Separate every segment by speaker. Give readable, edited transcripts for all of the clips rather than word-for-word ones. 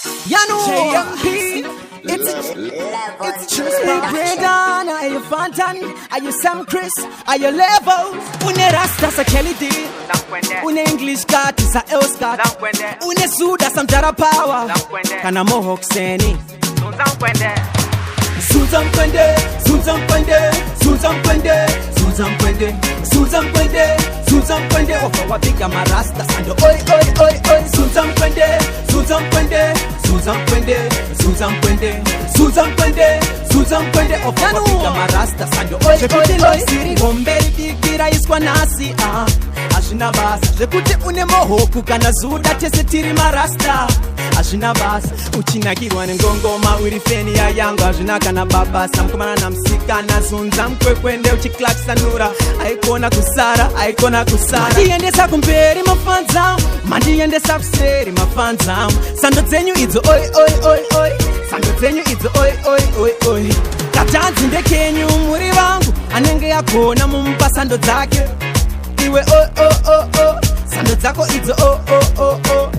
Speaker 1: JMP. It's Brandon, are you Fantan? Are you Sam Chris? Are you Level? Une Rasta sa Kelly D. Une English cat is a Elskat. Une Suda some Jara Power. Kana Mohawk Seni. Susan Pende, Susan Pende, Susan Pende, Susan Pende, Susan Pende, Susan Pende, of our big Rasta and oi, oi, oi, oi, Susan Pende, Susan Pende, Susan Pende, Susan Pende, Susan Pende, Susan Pende, of our big Rasta and oi, oi, oi, Bombe Kira is Kwanasi, Ashina Bas, the Pute Unemohoku Kanazuda Tessetiri Marasta. Ashina bas, uchinakirwa ngongoma urifeni ya yangu ashina kana baba samkumana na msika na zunza mkwekwende uchiklaksanura aikona kusara mandiendesa kumberi mafanza mandiendesa kuseri mafanza sando dzenyu idzo oi oi oi oi sando dzenyu idzo oi oi oi oi katanzi ndekenyu muri vangu anenge yakona mumpa sando dzake iwe oi oi oi oi sando dzako idzo oi oi oi oi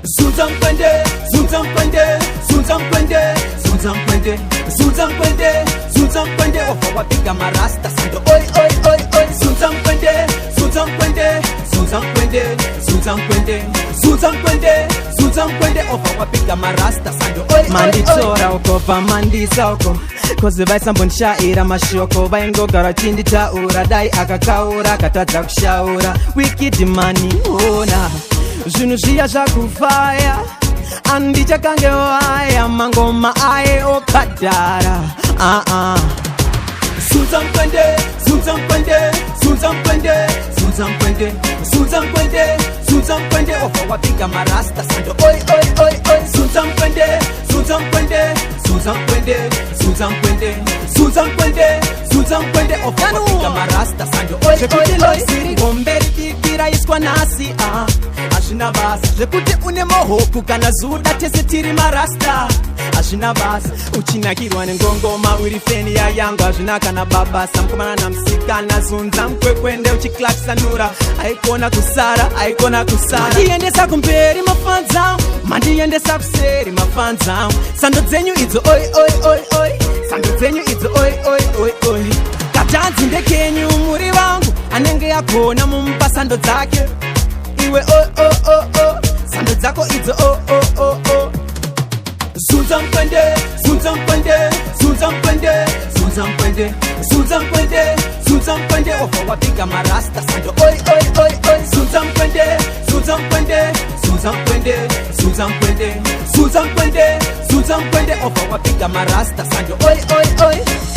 Speaker 1: Susan Pende, Susan Pende, Susan Pende, Susan Pende, Susan Pende, Susan Pende, of our big Rasta sando oi oi oi oi Susan Pende, Susan Pende, Susan Pende, Susan Pende, Susan Pende, Susan Pende, of our big Rasta sando oi manditora ukova mandisauko koze vaisambonshaira mashoko vaingogara chinditaura dai akakaura katadza kushaura wicked money ona zvinhu zviya zvakufaya andichakange waya mangoma aye okadhara Susan Pende, Susan Pende, Susan Pende, Susan Pende, Susan Pende, Susan Pende, of our big Rasta sando oi oi oi oi Susan Pende, Susan Pende, Susan Pende, Susan Pende, Susan Pende, Susan Pende, of our big Rasta sando oi oi oi Bombe Kira is Kwanasi Ashina bas, zvekuti une mohoku kana zuda tessetiri marasta Ashina bas, uchinakirwa ngongoma urifeni ya yangu ashina kana baba samkumana na msika na zunza mkwekwende uchiklaksanura aikona kusara mandiendesa kumberi mafanza mandiendesa kuseri mafanza sando dzenyu idzo oi oi oi oi sando dzenyu idzo oi oi oi oi katanzi ndekenyu muri vangu anenge yakona mumpa sando dzake iwe oh oh oh oh sando dzako idzo oh oh oh oh Susan Pende, Susan Pende, Susan Pende, Susan Pende, Susan Pende, Susan Pende, of our big Rasta sando oi oi oi oi Susan Pende, Susan Pende, Susan Pende, Susan Pende, Susan Pende, Susan Pende, of our big Rasta sando oi oi oi